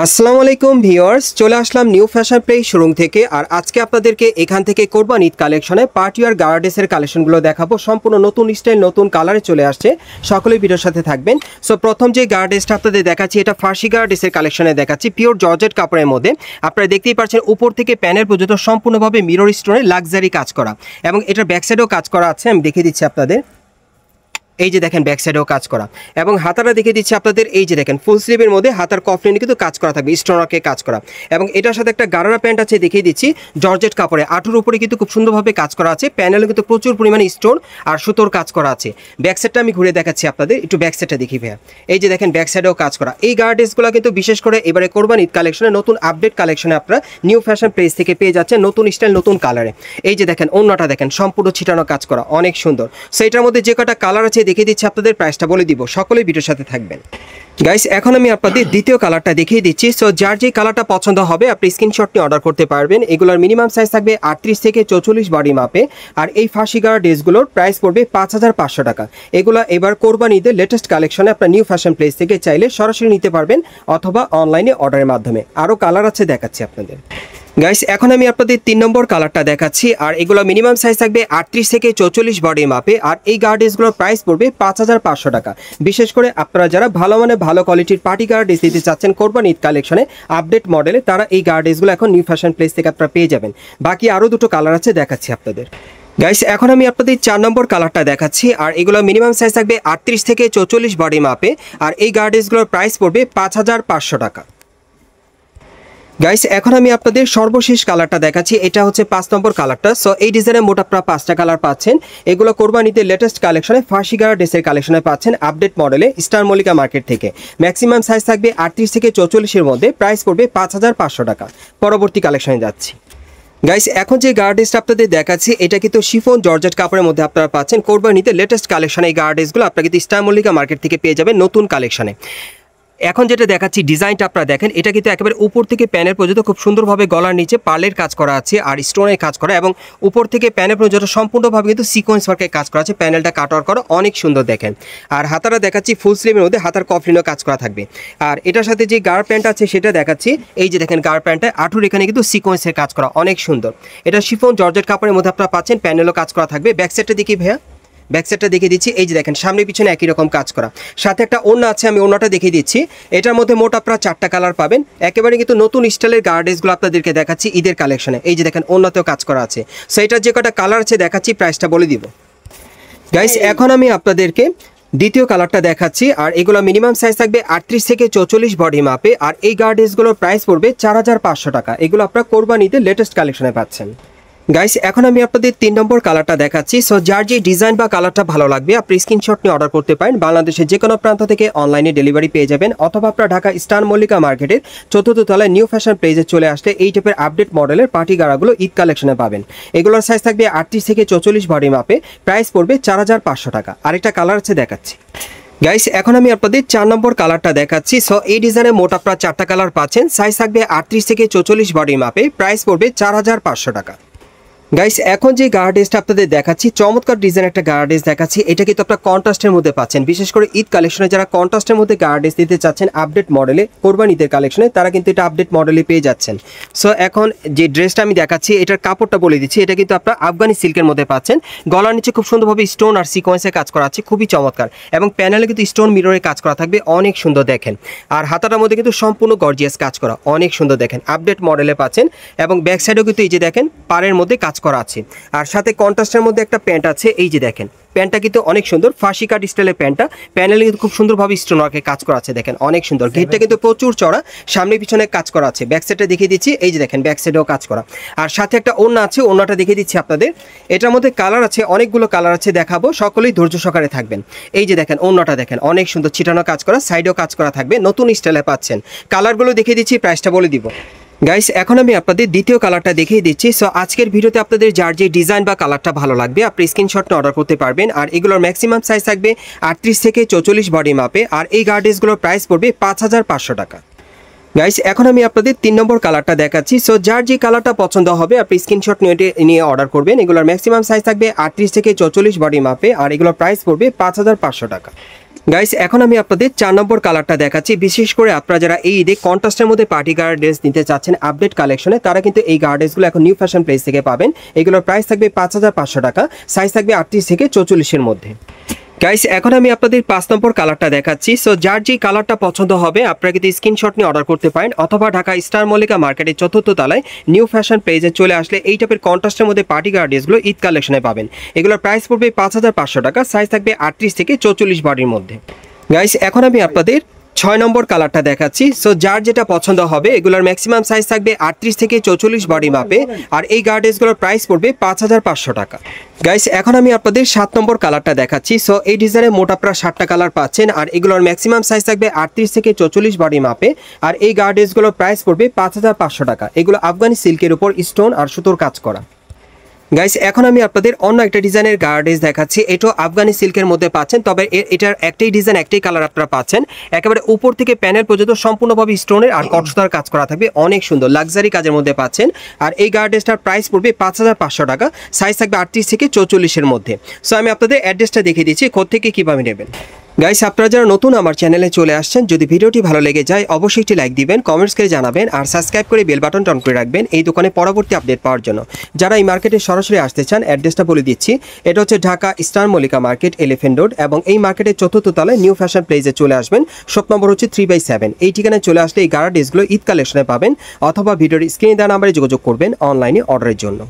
আসসালামু আলাইকুম ভিউয়ার্স, চলে আসলাম নিউ ফ্যাশন প্লেস শোরুম থেকে। আর আজকে আপনাদেরকে এখান থেকে কোরবান ঈদ কালেকশনে পার্টিওয়ার গার্ডেসের কালেকশনগুলো দেখাবো। সম্পূর্ণ নতুন স্টাইল, নতুন কালারে চলে আসছে। সকলেই ভিডিওর সাথে থাকবেন। সো প্রথম যে গার্ডেসটা আপনাদের দেখাচ্ছি, এটা ফার্সি গার্ডেসের কালেকশনে দেখাচ্ছি, পিওর জর্জেট কাপড়ের মধ্যে। আপনারা দেখতেই পাচ্ছেন উপর থেকে প্যানেল পর্যন্ত সম্পূর্ণভাবে মিরর স্টোনে লাক্সারি কাজ করা, এবং এটার ব্যাক সাইডেও কাজ করা আছে। আমি দেখিয়ে দিচ্ছি আপনাদের, এই যে দেখেন ব্যাক সাইডেও কাজ করা, এবং হাতাটা দেখিয়ে দিচ্ছি আপনাদের। এই যে দেখেন ফুল স্লিভের মধ্যে হাতার কফলিনে কিন্তু কাজ করা থাকবে, স্টোনওয়ার্কে কাজ করা, এবং এটার সাথে একটা গারারা প্যান্ট আছে দেখিয়ে দিচ্ছি জর্জেট কাপড়ে। আঁটুর উপরে কিন্তু খুব সুন্দরভাবে কাজ করা আছে, প্যানেলে কিন্তু প্রচুর পরিমাণে স্টোন আর সুতোর কাজ করা আছে। ব্যাক সাইডটা আমি ঘুরে দেখাচ্ছি আপনাদের, একটু ব্যাক সাইডটা দেখি ভাইয়া। এই যে দেখেন ব্যাক সাইডেও কাজ করা। এই গার্ডেসগুলো কিন্তু বিশেষ করে এবারে কোরবান ঈদ কালেকশনে, নতুন আপডেট কালেকশনে আপনারা নিউ ফ্যাশন প্লেস থেকে পেয়ে যাচ্ছেন, নতুন স্টাইল, নতুন কালারে। এই যে দেখেন ওন্নাটা দেখেন সম্পূর্ণ ছিটানো কাজ করা, অনেক সুন্দর। সো এটার মধ্যে যে কটা কালার আছে দেখিয়ে দিচ্ছি আপনাদের, প্রাইসটা বলে দিব। সকলেই ভিডিওর সাথে থাকবেন। গাইস, এখন আমি আপনাদের দ্বিতীয় কালারটা দেখিয়ে দিচ্ছি। সো যার যে কালারটা পছন্দ হবে আপনি স্ক্রিনশট নিয়ে অর্ডার করতে পারবেন। এগুলোর মিনিমাম সাইজ থাকবে 38 থেকে 44 বডি মাপে। আর এই ফার্সি গার্ড ড্রেসগুলোর প্রাইস পড়বে 5500 টাকা। এগুলো এবার কোরবান ঈদের লেটেস্ট কালেকশনে আপনার নিউ ফ্যাশন প্লেস থেকে চাইলে সরাসরি নিতে পারবেন, অথবা অনলাইনে অর্ডারের মাধ্যমে। আরও কালার আছে, দেখাচ্ছি আপনাদের। গাইস, এখন আমি আপনাদের 3 নম্বর কালারটা দেখাচ্ছি। আর এগুলো মিনিমাম সাইজ থাকবে 38 থেকে 44 বডি মাপে। আর এই গার্ডেসগুলোর প্রাইস পড়বে 5500 টাকা। বিশেষ করে আপনারা যারা ভালো মানে ভালো কোয়ালিটির পার্টি গার্ডেস দিতে চাচ্ছেন কোরবান ঈদ কালেকশনে আপডেট মডেলে, তারা এই গার্ডেসগুলো এখন নিউ ফ্যাশন প্লেস থেকে আপনারা পেয়ে যাবেন। বাকি আরও দুটো কালার আছে, দেখাচ্ছি আপনাদের। গাইস, এখন আমি আপনাদের 4 নম্বর কালারটা দেখাচ্ছি। আর এগুলো মিনিমাম সাইজ থাকবে 38 থেকে 44 বডি মাপে। আর এই গার্ডেসগুলোর প্রাইস পড়বে 5500 টাকা। গাইস, এখন আমি আপনাদের সর্বশেষ কালারটা দেখাচ্ছি। এটা হচ্ছে 5 নম্বর কালারটা। সো এই ডিজাইনের মোট আপনারা 5টা কালার পাচ্ছেন। এগুলো কোরবানিতে লেটেস্ট কালেকশনে ফার্সি গার্ড ড্রেসের কালেকশনে পাচ্ছেন আপডেট মডেলে স্টার মল্লিকা মার্কেট থেকে। ম্যাক্সিমাম সাইজ থাকবে 38 থেকে 44-এর মধ্যে, প্রাইস পড়বে 5500 টাকা। পরবর্তী কালেকশনে যাচ্ছি। গাইস, এখন যে গার্ড ড্রেসটা আপনাদের দেখাচ্ছি, এটা কিন্তু শিফন জর্জেট কাপড়ের মধ্যে আপনারা পাচ্ছেন কোরবানিতে লেটেস্ট কালেকশনে। এই গার্ড ড্রেসগুলো আপনারা কিন্তু স্টার মল্লিকা মার্কেট থেকে পেয়ে যাবেন নতুন কালেকশনে। এখন যেটা দেখাচ্ছি ডিজাইনটা আপনারা দেখেন, এটা কিন্তু একেবারে উপর থেকে প্যানেল পর্যন্ত খুব সুন্দরভাবে গলার নিচে পার্লের কাজ করা আছে আর স্টোনের কাজ করা, এবং উপর থেকে প্যানেল পর্যন্ত সম্পূর্ণভাবে কিন্তু সিকোয়েন্স ওয়ার্কের কাজ করা আছে। প্যানেলটা কাটওয়ার করা, অনেক সুন্দর দেখেন। আর হাতাটা দেখাচ্ছি ফুল স্লিভের মধ্যে হাতার কফলিনও কাজ করা থাকবে। আর এটার সাথে যে গার প্যান্ট আছে সেটা দেখাচ্ছি। এই যে দেখেন গার প্যান্টটা আঁটুর এখানে কিন্তু সিকোয়েন্সের কাজ করা, অনেক সুন্দর। এটা শিফন জর্জেট কাপড়ের মধ্যে আপনারা পাচ্ছেন, প্যানেলও কাজ করা থাকবে। ব্যাক সাইডটা দেখি ভাইয়া, ব্যাক সাইডটা দেখিয়ে দিচ্ছি। এই যে দেখেন সামনে পিছনে একই রকম কাজ করা, সাথে একটা ওড়না আছে, আমি ওড়নাটা দেখিয়ে দিচ্ছি। এটার মধ্যে মোট আপনারা 4টা কালার পাবেন। একেবারে কিন্তু নতুন স্টাইলের গার্ডেসগুলো আপনাদেরকে দেখাচ্ছি ঈদের কালেকশনে। এই যে দেখেন ওড়নাতেও কাজ করা আছে। সো এটার যে কটা কালার আছে দেখাচ্ছি, প্রাইসটা বলে দিব। গাইস, এখন আমি আপনাদেরকে দ্বিতীয় কালারটা দেখাচ্ছি। আর এগুলো মিনিমাম সাইজ থাকবে 38 থেকে 44 বডি মাপে। আর এই গার্ডেসগুলোর প্রাইস পড়বে 4500 টাকা। এগুলো আপনারা কোরবানিতে লেটেস্ট কালেকশনে পাচ্ছেন। গাইস, এখন আমি আপনাদের 3 নম্বর কালারটা দেখাচ্ছি। সো যার যে ডিজাইন বা কালারটা ভালো লাগবে আপনি স্ক্রিনশট নিয়ে অর্ডার করতে পারেন। বাংলাদেশের যে কোনো প্রান্ত থেকে অনলাইনে ডেলিভারি পেয়ে যাবেন, অথবা আপনারা ঢাকা স্টার মল্লিকা মার্কেটের 4র্থ তলায় নিউ ফ্যাশন প্লেসে চলে আসলে এই টাইপের আপডেট মডেলের পার্টি গাড়াগুলো ঈদ কালেকশনে পাবেন। এগুলোর সাইজ থাকবে 38 থেকে 44 বডি মাপে, প্রাইস পড়বে 4500 টাকা। আরেকটা কালার আছে, দেখাচ্ছি। গাইস, এখন আমি আপনাদের 4 নম্বর কালারটা দেখাচ্ছি। সো এই ডিজাইনে মোট আপনারা 4টা কালার পাচ্ছেন। সাইজ থাকবে 38 থেকে 44 বডি মাপে, প্রাইস পড়বে 4500 টাকা। গাইস, এখন যে গার্ডেসটা আপনাদের দেখাচ্ছি, চমৎকার ডিজাইন একটা গার্ডেস দেখাচ্ছি। এটা কিন্তু আপনারা কন্ট্রাস্টের মধ্যে পাচ্ছেন। বিশেষ করে ঈদ কালেকশনে যারা কন্ট্রাস্টের মধ্যে গার্ডেস দিতে চাচ্ছেন আপডেট মডেলে কোরবান ঈদের কালেকশনে, তারা কিন্তু এটা আপডেট মডেলে পেয়ে যাচ্ছেন। সো এখন যে ড্রেসটা আমি দেখাচ্ছি, এটার কাপড়টা বলে দিচ্ছি। এটা কিন্তু আপনারা আফগানি সিল্কের মধ্যে পাচ্ছেন। গলার নিচে খুব সুন্দরভাবে স্টোন আর সিকোয়েন্সের কাজ করা আছে, খুবই চমৎকার। এবং প্যানেলে কিন্তু স্টোন মিররের কাজ করা থাকবে, অনেক সুন্দর দেখেন। আর হাতাটার মধ্যে কিন্তু সম্পূর্ণ গর্জিয়াস কাজ করা, অনেক সুন্দর দেখেন। আপডেট মডেলে পাচ্ছেন, এবং ব্যাক সাইডেও কিন্তু এই যে দেখেন পাড়ের মধ্যে কাজ করা আছে। আর সাথে কন্ট্রাস্টের মধ্যে একটা প্যান্ট আছে। এই যে দেখেন প্যান্টটা কিন্তু অনেক সুন্দর, ফার্সি কাট স্টাইলের প্যান্টটা। প্যানেলে কিন্তু খুব সুন্দরভাবে স্টোন ওয়ার্কের কাজ করা আছে, দেখেন অনেক সুন্দর। ঘেরটা কিন্তু প্রচুর চড়া, সামনে পিছনে কাজ করা আছে। ব্যাক সাইডটা দেখিয়ে দিচ্ছি, এই যে দেখেন ব্যাক সাইডেও কাজ করা। আর সাথে একটা ওড়না আছে, ওড়নাটা দেখিয়ে দিচ্ছি আপনাদের। এটার মধ্যে কালার আছে, অনেকগুলো কালার আছে, দেখাবো। সকলেই ধৈর্য সহকারে থাকবেন। এই যে দেখেন ওড়নাটা দেখেন অনেক সুন্দর, ছিটানো কাজ করা, সাইডেও কাজ করা থাকবে, নতুন স্টাইলে পাচ্ছেন। কালারগুলো দেখিয়ে দিচ্ছি, প্রাইসটা বলে দিব। গাইস, এখন আমি আপনাদের দ্বিতীয় কালারটা দেখিয়ে দিচ্ছি। সো আজকের ভিডিওতে আপনাদের যার যে ডিজাইন বা কালারটা ভালো লাগবে আপনি স্ক্রিনশট নিয়ে অর্ডার করতে পারবেন। আর এগুলোর ম্যাক্সিমাম সাইজ থাকবে 38 থেকে 44 বডি মাপে। আর এই গার্ডেসগুলোর প্রাইস পড়বে 5500 টাকা। গাইস, এখন আমি আপনাদের 3 নম্বর কালারটা দেখাচ্ছি। সো যার যে কালারটা পছন্দ হবে আপনি স্ক্রিনশট নিয়ে অর্ডার করবেন। এগুলোর ম্যাক্সিমাম সাইজ থাকবে 38 থেকে 44 বডি মাপে। আর এগুলোর প্রাইস পড়বে 5500 টাকা। গাইস এখন আমি আপনাদের 4 নম্বর কালারটা দেখাচ্ছি। বিশেষ করে আপনারা যারা এই ঈদে কন্ট্রাস্টের মধ্যে পার্টি গার্ড ড্রেস নিতে চাচ্ছেন আপডেট কালেকশনে, তারা কিন্তু এই গার্ড ড্রেসগুলো এখন নিউ ফ্যাশন প্লেস থেকে পাবেন। এগুলোর প্রাইস থাকবে 5500 টাকা, সাইজ থাকবে 38 থেকে 44 এর মধ্যে। গাইস এখন আমি আপনাদের 5 নম্বর কালারটা দেখাচ্ছি। সো যার যে কালারটা পছন্দ হবে আপনারা কিন্তু স্ক্রিনশট নিয়ে অর্ডার করতে পারেন, অথবা ঢাকা স্টার মল্লিকা মার্কেটের 4র্থ তলায় নিউ ফ্যাশন পেজে চলে আসলে এই টাইপের কন্ট্রাস্টের মধ্যে পার্টি গার্ড ড্রেসগুলো ঈদ কালেকশনে পাবেন। এগুলোর প্রাইস পড়বে 5500 টাকা, সাইজ থাকবে 38 থেকে 44 বডির মধ্যে। গাইস এখন আমি আপনাদের 6 নম্বর কালারটা দেখাচ্ছি। সো যার যেটা পছন্দ হবে এগুলোর ম্যাক্সিমাম সাইজ থাকবে 38 থেকে 44 বডি মাপে, আর এই গার্ডেসগুলোর প্রাইস পড়বে 5500 টাকা। গাইস এখন আমি আপনাদের 7 নম্বর কালারটা দেখাচ্ছি। সো এই ডিজাইনে মোট আপনারা 7টা কালার পাচ্ছেন, আর এগুলোর ম্যাক্সিমাম সাইজ থাকবে 38 থেকে 44 বডি মাপে, আর এই গার্ডেসগুলোর প্রাইস পড়বে 5500 টাকা। এগুলো আফগানি সিল্কের উপর স্টোন আর সুতোর কাজ করা। গাইস এখন আমি আপনাদের অন্য একটা ডিজাইনের গার্ডেস দেখাচ্ছি। এটাও আফগানি সিল্কের মধ্যে পাচ্ছেন, তবে এটার একটাই ডিজাইন একটাই কালার আপনারা পাচ্ছেন। একেবারে উপর থেকে প্যানেল পর্যন্ত সম্পূর্ণভাবে স্টোনের আর কটসুতার কাজ করা থাকবে, অনেক সুন্দর লাক্সারি কাজের মধ্যে পাচ্ছেন। আর এই গার্ডেসটার প্রাইস পড়বে 5500 টাকা, সাইজ থাকবে 38 থেকে 44 এর মধ্যে। সো আমি আপনাদের অ্যাড্রেসটা দেখিয়ে দিচ্ছি কোত্থেকে কীভাবে নেবেন। গাইস আপনারা যারা নতুন আমার চ্যানেলে চলে আসছেন, যদি ভিডিওটি ভালো লেগে যায় অবশ্যই একটি লাইক দিবেন, কমেন্টস করে জানাবেন, আর সাবস্ক্রাইব করে বেল বাটনটা অন করে রাখবেন এই দোকানে পরবর্তী আপডেট পাওয়ার জন্য। যারা এই মার্কেটে সরাসরি আসতে চান অ্যাড্রেসটা বলে দিচ্ছি। এটা হচ্ছে Dhaka star Mallika market, elephant road, এবং এই মার্কেটের 4র্থ তলায় নিউ ফ্যাশন প্লেসে চলে আসবেন। শপ নম্বর হচ্ছে 3/7। এই ঠিকানায় চলে আসলে এই গার্ড ড্রেসগুলো ঈদ কালেকশনে পাবেন, অথবা ভিডিওর স্ক্রিনে দেওয়া নাম্বারে যোগাযোগ করবেন অনলাইনে অর্ডারের জন্য।